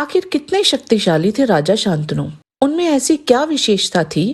आखिर कितने शक्तिशाली थे राजा शांतनु? उनमें ऐसी क्या विशेषता थी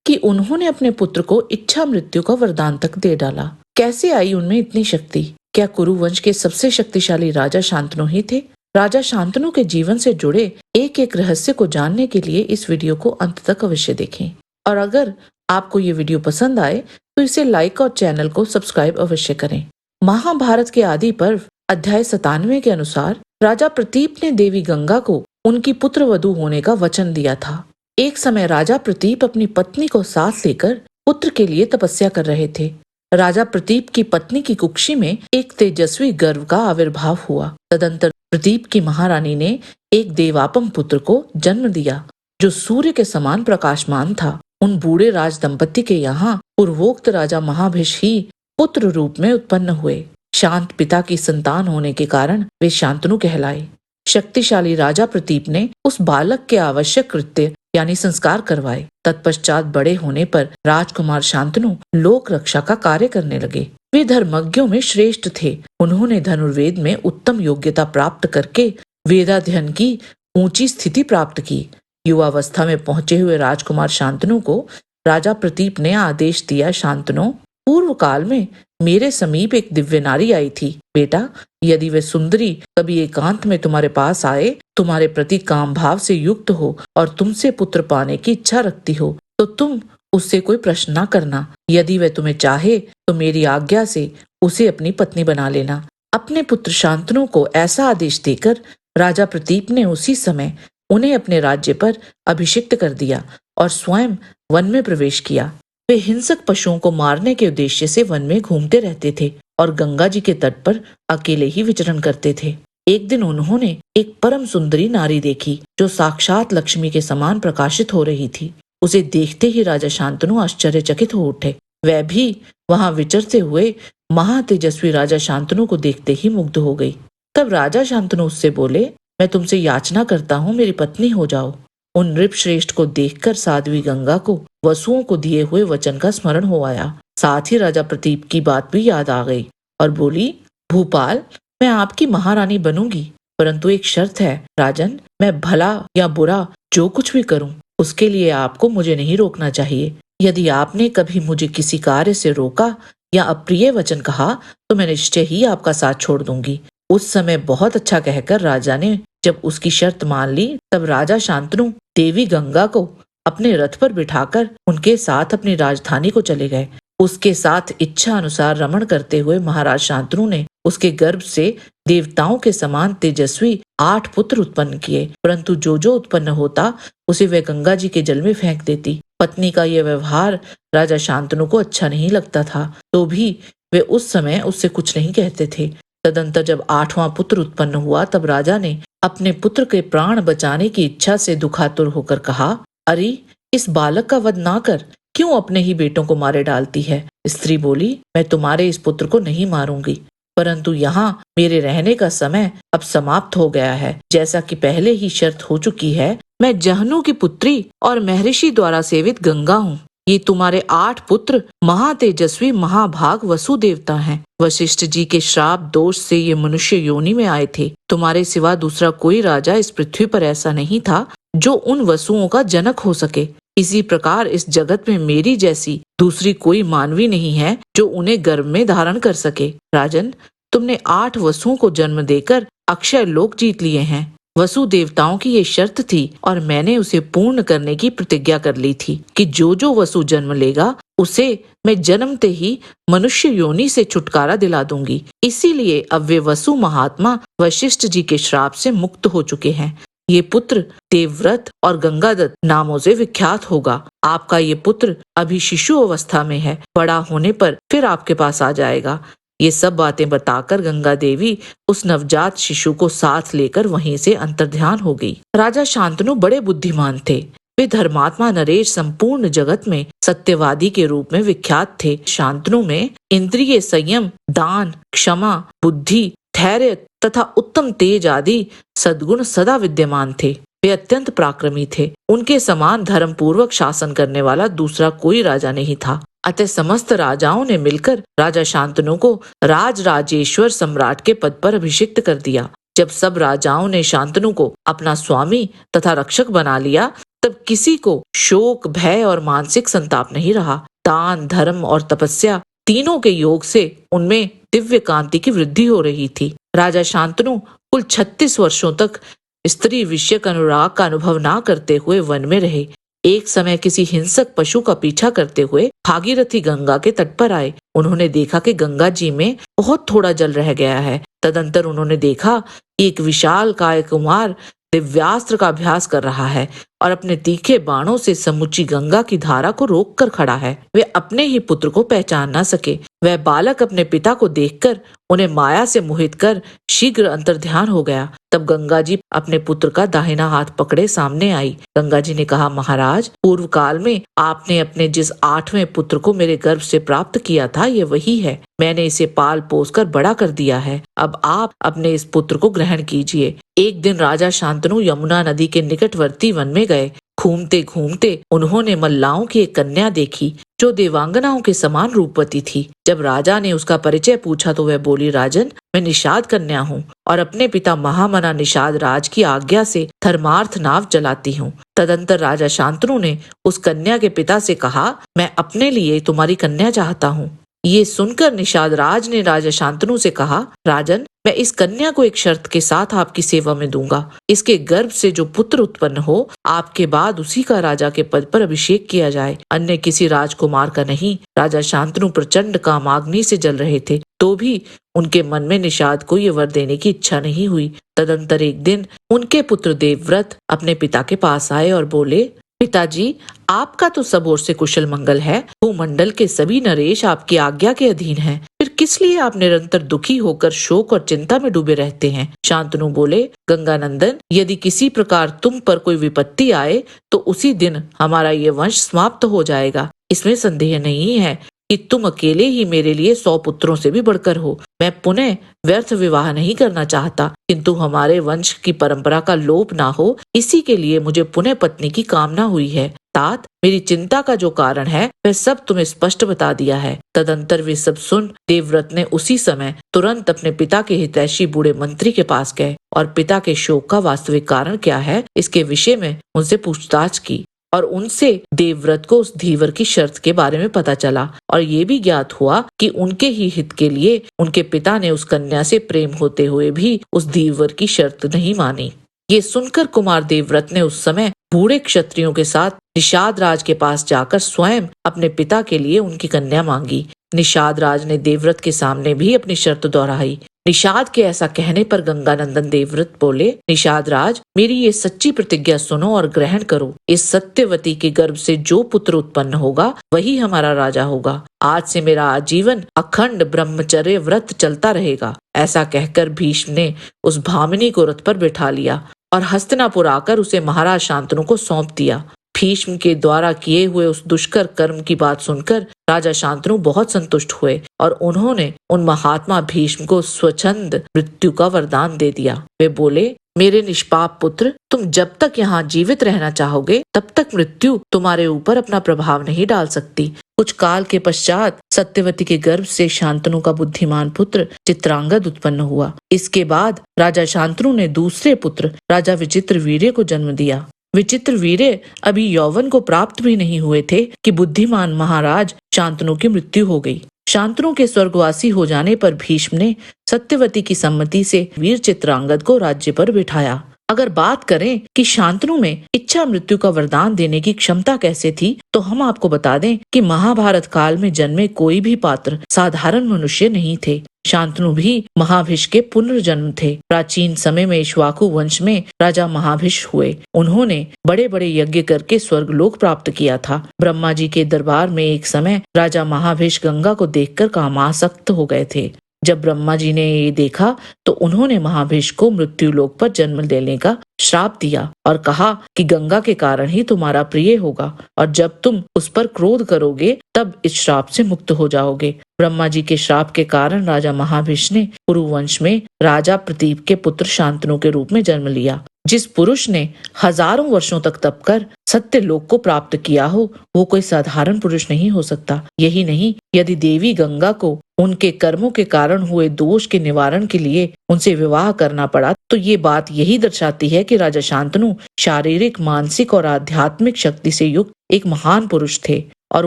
कि उन्होंने अपने पुत्र को इच्छा मृत्यु का वरदान तक दे डाला? कैसे आई उनमें इतनी शक्ति? क्या कुरुवंश के सबसे शक्तिशाली राजा शांतनु ही थे? राजा शांतनु के जीवन से जुड़े एक एक रहस्य को जानने के लिए इस वीडियो को अंत तक अवश्य देखें। और अगर आपको ये वीडियो पसंद आए तो इसे लाइक और चैनल को सब्सक्राइब अवश्य करें। महाभारत के आदि पर्व अध्याय 97 के अनुसार राजा प्रतीप ने देवी गंगा को उनकी पुत्र वधू होने का वचन दिया था। एक समय राजा प्रतीप अपनी पत्नी को साथ लेकर पुत्र के लिए तपस्या कर रहे थे। राजा प्रतीप की पत्नी की कुक्षी में एक तेजस्वी गर्व का आविर्भाव हुआ। तदंतर प्रतीप की महारानी ने एक देवापम पुत्र को जन्म दिया जो सूर्य के समान प्रकाशमान था। उन बूढ़े राज दंपति के यहाँ पूर्वोक्त राजा महाभिष ही पुत्र रूप में उत्पन्न हुए। शांत पिता की संतान होने के कारण वे शांतनु कहलाए। शक्तिशाली राजा प्रतीप ने उस बालक के आवश्यक कृत्य यानी संस्कार करवाए। तत्पश्चात बड़े होने पर राजकुमार शांतनु लोक रक्षा का कार्य करने लगे। वे धर्मज्ञों में श्रेष्ठ थे। उन्होंने धनुर्वेद में उत्तम योग्यता प्राप्त करके वेदाध्ययन की ऊंची स्थिति प्राप्त की। युवावस्था में पहुंचे हुए राजकुमार शांतनु को राजा प्रतीप ने आदेश दिया, शांतनु, पूर्व काल में मेरे समीप एक दिव्य नारी आई थी। बेटा, यदि वे सुंदरी कभी एकांत में तुम्हारे पास आए, तुम्हारे प्रति काम भाव से युक्त हो और तुमसे पुत्र पाने की इच्छा रखती हो, तो तुम उससे कोई प्रश्न न करना। यदि वह तुम्हें चाहे तो मेरी आज्ञा से उसे अपनी पत्नी बना लेना। अपने पुत्र शांतनु को ऐसा आदेश देकर राजा प्रतीप ने उसी समय उन्हें अपने राज्य पर अभिषिक्त कर दिया और स्वयं वन में प्रवेश किया। वे हिंसक पशुओं को मारने के उद्देश्य से वन में घूमते रहते थे और गंगा जी के तट पर अकेले ही विचरण करते थे। एक दिन उन्होंने एक परम सुंदरी नारी देखी जो साक्षात लक्ष्मी के समान प्रकाशित हो रही थी। उसे देखते ही राजा शांतनु आश्चर्यचकित हो उठे। वह भी वहां विचरते हुए महातेजस्वी राजा शांतनु को देखते ही मुग्ध हो गई। तब राजा शांतनु उससे बोले, मैं तुमसे याचना करता हूँ, मेरी पत्नी हो जाओ। उन नृप श्रेष्ठ को देखकर साध्वी गंगा को वसुओं को दिए हुए वचन का स्मरण हो आया। साथ ही राजा प्रतीप की बात भी याद आ गई और बोली, भूपाल, मैं आपकी महारानी बनूंगी, परंतु एक शर्त है। राजन, मैं भला या बुरा जो कुछ भी करूं, उसके लिए आपको मुझे नहीं रोकना चाहिए। यदि आपने कभी मुझे किसी कार्य से रोका या अप्रिय वचन कहा तो मैं निश्चय ही आपका साथ छोड़ दूंगी। उस समय बहुत अच्छा कहकर राजा ने जब उसकी शर्त मान ली, तब राजा शांतनु देवी गंगा को अपने रथ पर बिठाकर उनके साथ अपनी राजधानी को चले गए। उसके साथ इच्छा अनुसार रमण करते हुए महाराज शांतनु ने उसके गर्भ से देवताओं के समान तेजस्वी 8 पुत्र उत्पन्न किए, परंतु जो जो उत्पन्न होता उसे वह गंगा जी के जल में फेंक देती। पत्नी का यह व्यवहार राजा शांतनु को अच्छा नहीं लगता था, तो भी वे उस समय उससे कुछ नहीं कहते थे। तदंतर जब 8वां पुत्र उत्पन्न हुआ, तब राजा ने अपने पुत्र के प्राण बचाने की इच्छा से दुखातुर होकर कहा, अरे, इस बालक का वध ना कर, क्यों अपने ही बेटों को मारे डालती है। स्त्री बोली, मैं तुम्हारे इस पुत्र को नहीं मारूंगी, परंतु यहाँ मेरे रहने का समय अब समाप्त हो गया है। जैसा कि पहले ही शर्त हो चुकी है, मैं जहनु की पुत्री और महर्षि द्वारा सेवित गंगा हूँ। ये तुम्हारे 8 पुत्र महातेजस्वी महाभाग वसु देवता हैं। वशिष्ठ जी के श्राप दोष से ये मनुष्य योनि में आए थे। तुम्हारे सिवा दूसरा कोई राजा इस पृथ्वी पर ऐसा नहीं था जो उन वसुओं का जनक हो सके। इसी प्रकार इस जगत में मेरी जैसी दूसरी कोई मानवी नहीं है जो उन्हें गर्भ में धारण कर सके। राजन, तुमने 8 वसुओं को जन्म देकर अक्षय लोक जीत लिए हैं। वसु देवताओं की ये शर्त थी और मैंने उसे पूर्ण करने की प्रतिज्ञा कर ली थी कि जो जो वसु जन्म लेगा उसे मैं जन्मते ही मनुष्य योनि से छुटकारा दिला दूंगी। इसीलिए अब वे वसु महात्मा वशिष्ठ जी के श्राप से मुक्त हो चुके हैं। ये पुत्र देवव्रत और गंगादत्त नामों से विख्यात होगा। आपका ये पुत्र अभी शिशु अवस्था में है, बड़ा होने पर फिर आपके पास आ जाएगा। ये सब बातें बताकर गंगा देवी उस नवजात शिशु को साथ लेकर वहीं से अंतर्ध्यान हो गई। राजा शांतनु बड़े बुद्धिमान थे। वे धर्मात्मा नरेश संपूर्ण जगत में सत्यवादी के रूप में विख्यात थे। शांतनु में इंद्रिय संयम, दान, क्षमा, बुद्धि, धैर्य तथा उत्तम तेज आदि सद्गुण सदा विद्यमान थे। वे अत्यंत पराक्रमी थे। उनके समान धर्म पूर्वक शासन करने वाला दूसरा कोई राजा नहीं था। अतः समस्त राजाओं ने मिलकर राजा शांतनु को राजराजेश्वर सम्राट के पद पर अभिषिक्त कर दिया। जब सब राजाओं ने शांतनु को अपना स्वामी तथा रक्षक बना लिया, तब किसी को शोक, भय और मानसिक संताप नहीं रहा। दान, धर्म और तपस्या तीनों के योग से उनमें दिव्य कांति की वृद्धि हो रही थी। राजा शांतनु कुल 36 वर्षों तक स्त्री विषयक अनुराग का अनुभव ना करते हुए वन में रहे। एक समय किसी हिंसक पशु का पीछा करते हुए भागीरथी गंगा के तट पर आए। उन्होंने देखा कि गंगा जी में बहुत थोड़ा जल रह गया है। तदंतर उन्होंने देखा कि एक विशाल काय कुमार दिव्यास्त्र का अभ्यास कर रहा है और अपने तीखे बाणों से समुची गंगा की धारा को रोक कर खड़ा है। वे अपने ही पुत्र को पहचान न सके। वह बालक अपने पिता को देखकर उन्हें माया से मोहित कर शीघ्र अंतर्ध्यान हो गया। तब गंगा जी अपने पुत्र का दाहिना हाथ पकड़े सामने आई। गंगा जी ने कहा, महाराज, पूर्व काल में आपने अपने जिस 8वें पुत्र को मेरे गर्भ से प्राप्त किया था, ये वही है। मैंने इसे पाल पोस कर बड़ा कर दिया है। अब आप अपने इस पुत्र को ग्रहण कीजिए। एक दिन राजा शांतनु यमुना नदी के निकटवर्ती वन में गए। घूमते घूमते उन्होंने मल्लाओं की एक कन्या देखी जो देवांगनाओं के समान रूपवती थी। जब राजा ने उसका परिचय पूछा तो वह बोली, राजन, मैं निषाद कन्या हूँ और अपने पिता महामना निषाद राज की आज्ञा से धर्मार्थ नाव चलाती हूँ। तदंतर राजा शांतनु ने उस कन्या के पिता से कहा, मैं अपने लिए तुम्हारी कन्या चाहता हूँ। ये सुनकर निषाद राज ने राजा शांतनु से कहा, राजन, मैं इस कन्या को एक शर्त के साथ आपकी सेवा में दूंगा। इसके गर्भ से जो पुत्र उत्पन्न हो, आपके बाद उसी का राजा के पद पर अभिषेक किया जाए, अन्य किसी राजकुमार का नहीं। राजा शांतनु प्रचंड कामाग्नि से जल रहे थे, तो भी उनके मन में निषाद को ये वर देने की इच्छा नहीं हुई। तदंतर एक दिन उनके पुत्र देवव्रत अपने पिता के पास आए और बोले, पिताजी, आपका तो सब ओर से कुशल मंगल है। भूमंडल के सभी नरेश आपकी आज्ञा के अधीन हैं। फिर किस लिए आप निरंतर दुखी होकर शोक और चिंता में डूबे रहते हैं? शांतनु बोले, गंगानंदन, यदि किसी प्रकार तुम पर कोई विपत्ति आए तो उसी दिन हमारा ये वंश समाप्त हो जाएगा। इसमें संदेह नहीं है कि तुम अकेले ही मेरे लिए 100 पुत्रों से भी बढ़कर हो। मैं पुनः व्यर्थ विवाह नहीं करना चाहता, किंतु हमारे वंश की परंपरा का लोप ना हो, इसी के लिए मुझे पुनः पत्नी की कामना हुई है। तात, मेरी चिंता का जो कारण है वह सब तुम्हें स्पष्ट बता दिया है। तदंतर वे सब सुन देवव्रत ने उसी समय तुरंत अपने पिता के हितैषी बूढ़े मंत्री के पास गए और पिता के शोक का वास्तविक कारण क्या है इसके विषय में उनसे पूछताछ की और उनसे देवव्रत को उस धीवर की शर्त के बारे में पता चला और ये भी ज्ञात हुआ कि उनके ही हित के लिए उनके पिता ने उस कन्या से प्रेम होते हुए भी उस धीवर की शर्त नहीं मानी। ये सुनकर कुमार देवव्रत ने उस समय बूढ़े क्षत्रियों के साथ निषाद राज के पास जाकर स्वयं अपने पिता के लिए उनकी कन्या मांगी। निषाद राज ने देवव्रत के सामने भी अपनी शर्त दोहराई। निषाद के ऐसा कहने पर गंगानंदन देवव्रत बोले, निषाद राज, मेरी ये सच्ची प्रतिज्ञा सुनो और ग्रहण करो। इस सत्यवती के गर्भ से जो पुत्र उत्पन्न होगा वही हमारा राजा होगा। आज से मेरा आजीवन अखंड ब्रह्मचर्य व्रत चलता रहेगा। ऐसा कहकर भीष्म ने उस भामिनी को रथ पर बैठा लिया और हस्तिनापुर आकर उसे महाराज शांतनु को सौंप दिया। भीष्म के द्वारा किए हुए उस दुष्कर कर्म की बात सुनकर राजा शांतनु बहुत संतुष्ट हुए और उन्होंने उन महात्मा भीष्म को स्वच्छंद मृत्यु का वरदान दे दिया। वे बोले, मेरे निष्पाप पुत्र, तुम जब तक यहाँ जीवित रहना चाहोगे तब तक मृत्यु तुम्हारे ऊपर अपना प्रभाव नहीं डाल सकती। कुछ काल के पश्चात सत्यवती के गर्भ से शांतनु का बुद्धिमान पुत्र चित्रांगद उत्पन्न हुआ। इसके बाद राजा शांतनु ने दूसरे पुत्र राजा विचित्रवीर्य को जन्म दिया। विचित्रवीर्य अभी यौवन को प्राप्त भी नहीं हुए थे कि बुद्धिमान महाराज शांतनु की मृत्यु हो गई। शांतनु के स्वर्गवासी हो जाने पर भीष्म ने सत्यवती की सम्मति से वीर चित्रांगद को राज्य पर बिठाया। अगर बात करें कि शांतनु में इच्छा मृत्यु का वरदान देने की क्षमता कैसे थी, तो हम आपको बता दें कि महाभारत काल में जन्मे कोई भी पात्र साधारण मनुष्य नहीं थे। शांतनु भी महाभिष के पुनर्जन्म थे। प्राचीन समय में इक्ष्वाकु वंश में राजा महाभिष हुए। उन्होंने बड़े बड़े यज्ञ करके स्वर्गलोक प्राप्त किया था। ब्रह्मा जी के दरबार में एक समय राजा महाभिष गंगा को देखकर कामासक्त हो गए थे। जब ब्रह्मा जी ने ये देखा तो उन्होंने महाभिष को मृत्यु लोक पर जन्म लेने का श्राप दिया और कहा कि गंगा के कारण ही तुम्हारा प्रिय होगा और जब तुम उस पर क्रोध करोगे तब इस श्राप से मुक्त हो जाओगे। ब्रह्मा जी के श्राप के कारण राजा महाभिष ने कुरु वंश में राजा प्रतीप के पुत्र शांतनु के रूप में जन्म लिया। जिस पुरुष ने हजारों वर्षों तक तप कर सत्य लोक को प्राप्त किया हो, वो कोई साधारण पुरुष नहीं हो सकता। यही नहीं, यदि देवी गंगा को उनके कर्मों के कारण हुए दोष के निवारण के लिए उनसे विवाह करना पड़ा, तो ये बात यही दर्शाती है कि राजा शांतनु शारीरिक, मानसिक और आध्यात्मिक शक्ति से युक्त एक महान पुरुष थे और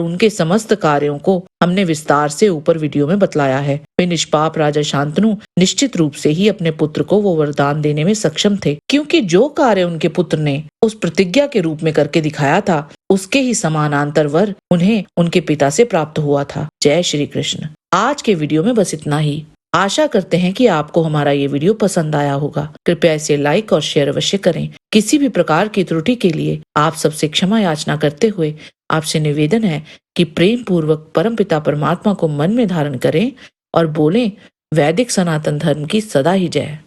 उनके समस्त कार्यों को हमने विस्तार से ऊपर वीडियो में बतलाया है। वे निष्पाप राजा शांतनु निश्चित रूप से ही अपने पुत्र को वो वरदान देने में सक्षम थे, क्योंकि जो कार्य उनके पुत्र ने उस प्रतिज्ञा के रूप में करके दिखाया था, उसके ही समानांतर वर उन्हें उनके पिता से प्राप्त हुआ था। जय श्री कृष्ण। आज के वीडियो में बस इतना ही। आशा करते हैं कि आपको हमारा ये वीडियो पसंद आया होगा। कृपया इसे लाइक और शेयर अवश्य करें। किसी भी प्रकार की त्रुटि के लिए आप सबसे क्षमा याचना करते हुए आपसे निवेदन है कि प्रेम पूर्वक परमपिता परमात्मा को मन में धारण करें और बोलें, वैदिक सनातन धर्म की सदा ही जय।